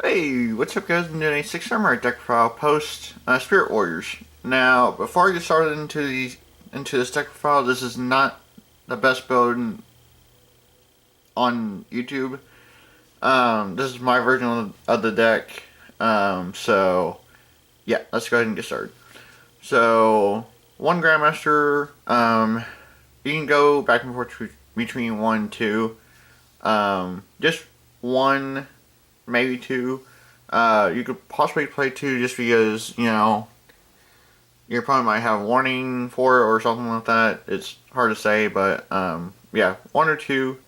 Hey, what's up guys? I'm doing a 6 Samurai deck profile post, Spirit Warriors. Now, before I get started into this deck profile, this is not the best build on YouTube. This is my version of the deck. So yeah, let's go ahead and get started. So, one Grandmaster, you can go back and forth between 1 and 2. Just 1, maybe 2. You could possibly play 2 just because, your opponent might have warning for it or something like that. It's hard to say, but, yeah, 1 or 2.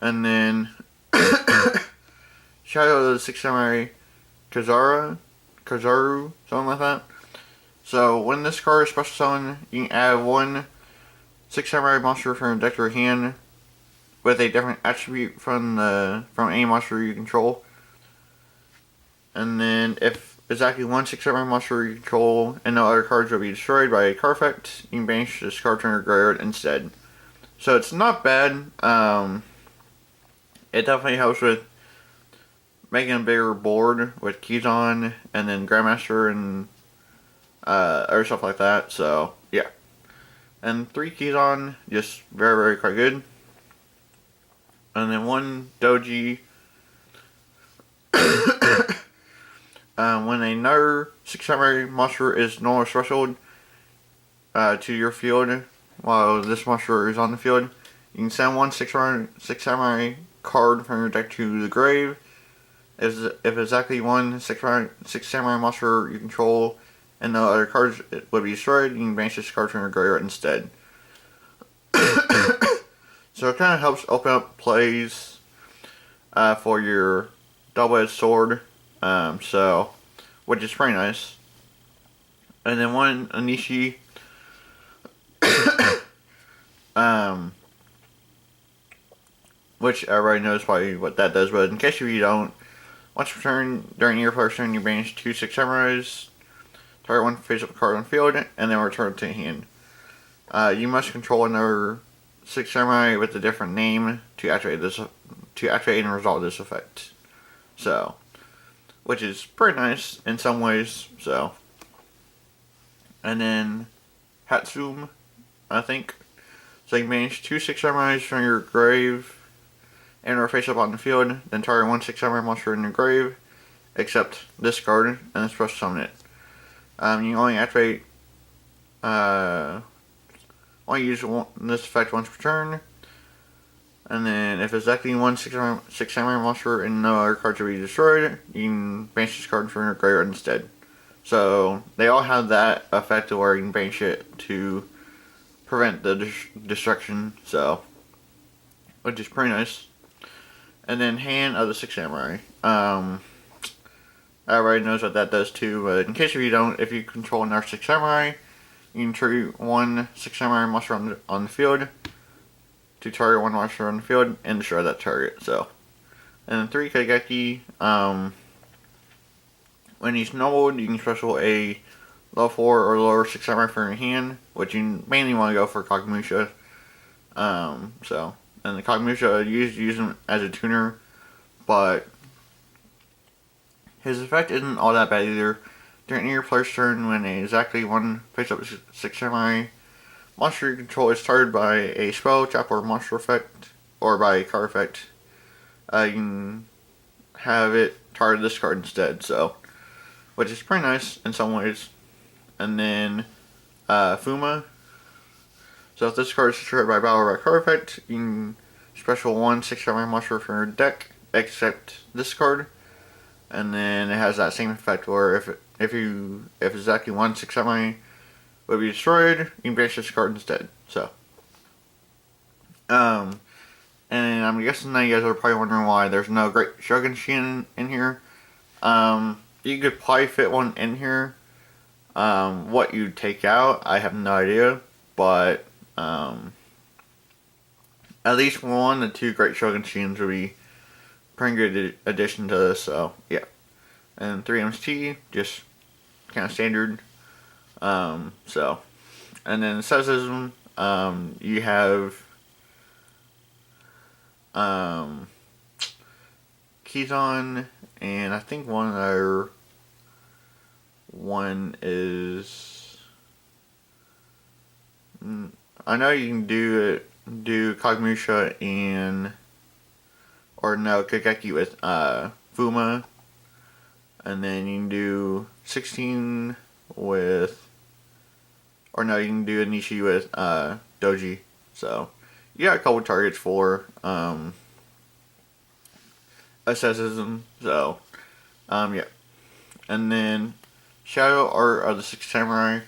And then, Shadow of the Six Samurai Kazaru, something like that. So, when this card is special summon, you can add 1 Six Samurai monster from your deck to your hand with a different attribute from any monster you control. And then if exactly 1 Six Samurai monster you control and no other cards will be destroyed by a card effect, you can banish this card from your graveyard instead. So it's not bad. It definitely helps with making a bigger board with keys on and then Grandmaster and other stuff like that. So yeah. And 3 keys on, just very, very quite good. And then 1 Doji. When another Six Samurai monster is normal threshold to your field while this monster is on the field, you can send 1 Six Samurai card from your deck to the grave. If exactly 1 Six Samurai monster you control and no other cards would be destroyed, you can banish this card from your graveyard instead. So it kind of helps open up plays for your double-edged sword, which is pretty nice. And then 1 Anishi, which everybody knows probably what that does, but in case if you don't, once per turn, during your first turn, you banish 2 Six Samurais, target 1 face-up card on field, and then return it to hand. You must control another Six Samurai with a different name to activate and resolve this effect. So, which is pretty nice in some ways. So, and then Hatsum, I think. So you manage 2 Six Samurais from your grave and or face up on the field, then target 1 Six Samurai monster in your grave, except this card, and then special summon it. You only activate only use this effect once per turn. And then if it's exactly 1 Six Samurai monster and no other cards will be destroyed, you can banish this card from your graveyard instead. So they all have that effect where you can banish it to prevent the destruction. So, which is pretty nice. And then Hand of the Six Samurai. Everybody knows what that does too, but in case if you don't, if you control another Six Samurai, you can trigger 1 Six Samurai monster on the field to target 1 monster on the field and destroy that target. So, and then 3 Kageki. When he's nobled, you can special a level 4 or lower Six Samurai from your hand, which you mainly want to go for Kagemusha. And the Kagemusha, you use him as a tuner, but his effect isn't all that bad either. During your player's turn, when exactly 1 face up Six Samurai monster you control is targeted by a spell, trap, or monster effect, or by a card effect, you can have it target this card instead. So, which is pretty nice in some ways. And then Fuma. So if this card is destroyed by battle or by card effect, you can special 1 Six Samurai monster from your deck, except this card. And then it has that same effect where if exactly 1 Six Samurai would be destroyed, you can banish this card instead. So, and I'm guessing now you guys are probably wondering why there's no Great Shogun Shin in here. You could probably fit one in here. What you'd take out, I have no idea, but at least 1 to 2 Great Shogun Shins would be pretty good addition to this. So yeah, and 3 MST, just kind of standard. And then asceticism, you have Keyzon, and I think one other one is. I know you can do Kagmusha and or no Kageki with Fuma, and then you can do 16 with, or no, you can do a Nishi with Doji. So you got a couple targets for asceticism. So yeah, and then Shadow Art of the Six Samurai.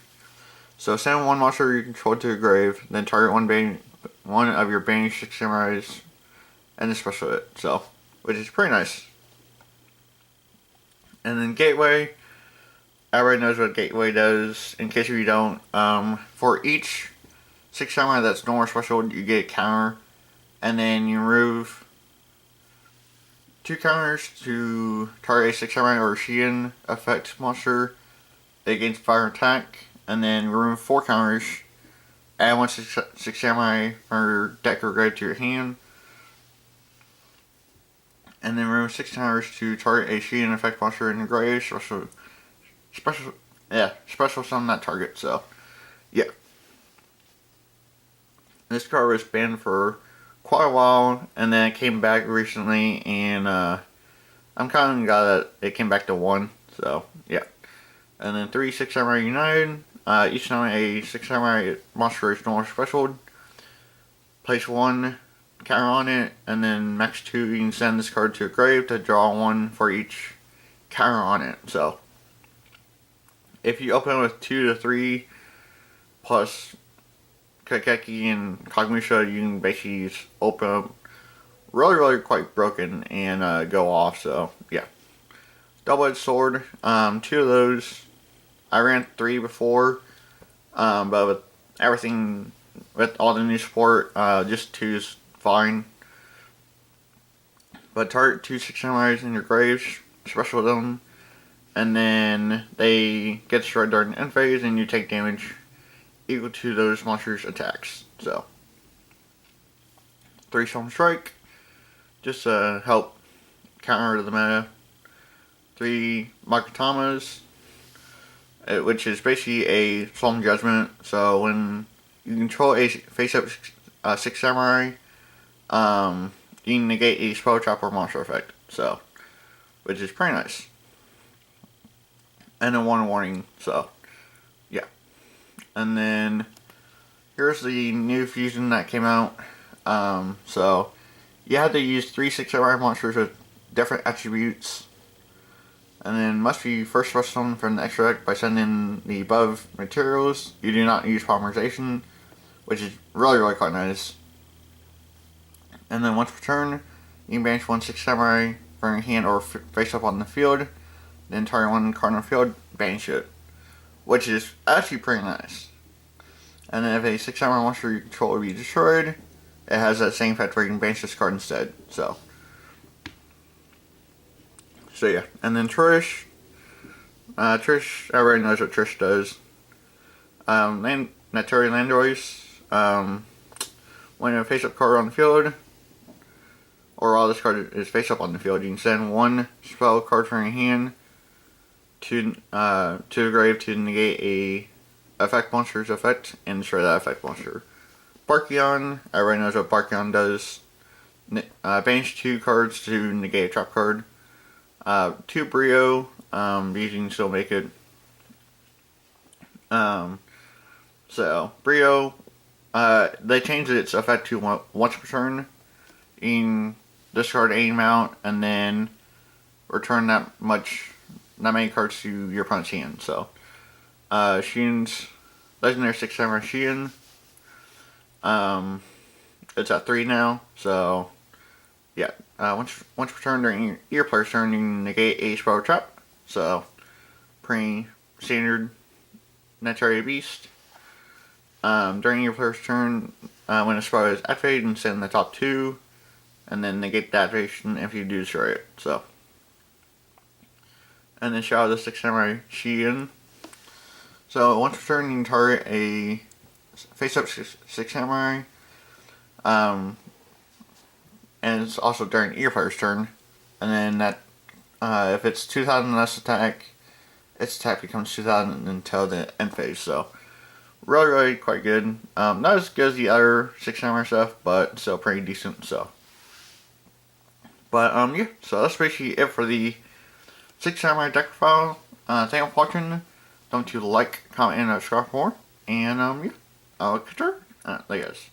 So send one monster you control to a grave, then target one of your banished six samurais, and then special it. So, which is pretty nice. And then Gateway. Everybody knows what Gateway does. In case you don't, for each six samurai that's normal special, you get a counter, and then you remove 2 counters to target a six samurai or Shiin effect monster against fire attack, and then remove 4 counters. Add 1 six samurai from your deck or grave to your hand, and then remove 6 counters to target a Shiin effect monster in your grave. Special summon that target. So, yeah. This card was banned for quite a while, and then it came back recently, and I'm kind of glad that it came back to 1. So, yeah. And then 3 Six Samurai United. Each time a Six Samurai monster is normal special, place 1 counter on it, and then max 2, you can send this card to a grave to draw 1 for each counter on it. So, if you open with 2 to 3 plus Kakeki and Kagmusha, you can basically just open up really quite broken and go off. So, yeah. Double-edged sword. 2 of those. I ran 3 before, but with everything, with all the new support, just 2 is fine. But target 2 Six Samurais in your graves, special them, and then they get destroyed during the end phase, and you take damage equal to those monsters' attacks. So, 3 Storm Strike, just help counter the meta. 3 Makatamas, which is basically a Solemn Judgment. So when you control a face-up Six Samurai, you can negate a spell trap or monster effect. So, which is pretty nice. And then 1 warning. So, yeah. And then here's the new fusion that came out. So you have to use 3 Six Samurai monsters with different attributes. And then must be first special summon from the extra deck by sending the above materials. You do not use polymerization, which is really quite nice. And then once per turn, you can banish 1 Six Samurai from your hand or face up on the field. Then target 1 card on the field, banish it, which is actually pretty nice. And then if a Six Samurai monster you control will be destroyed, it has that same effect where you can banish this card instead. So yeah, and then Trish, everybody knows what Trish does. Naturi Landroys, when a face-up card on the field, or while this card is face-up on the field, you can send 1 spell card from your hand to the grave to negate a effect monster's effect and destroy that effect monster. Barkion, everybody knows what Barkion does. Banish 2 cards to negate a trap card. 2 Brio, you can still make it. So, Brio, they changed its effect to once per turn. You can discard any amount and then return that many cards to your opponent's hand. So, Shiin's Legendary Six Samurai Shiin. It's at 3 now, so yeah. Once per turn during your player's turn, you can negate a spell or trap. So, pretty standard Naturi Beast. During your player's turn, when a spell is activated, you can send the top 2, and then negate the activation if you do destroy it. So, and then Shadow of the Six Samurai Shiin. So, once per turn, you can target a face-up Six Samurai. And it's also during your player's turn. and then that if it's 2,000 less attack, its attack becomes 2,000 until the end phase. So really quite good. Not as good as the other 6 samurai stuff, but still pretty decent. So, but yeah. So that's basically it for the 6 samurai deck file. Thank you for watching. Don't you like, comment, and subscribe for more. And yeah, I'll catch you. There you guys.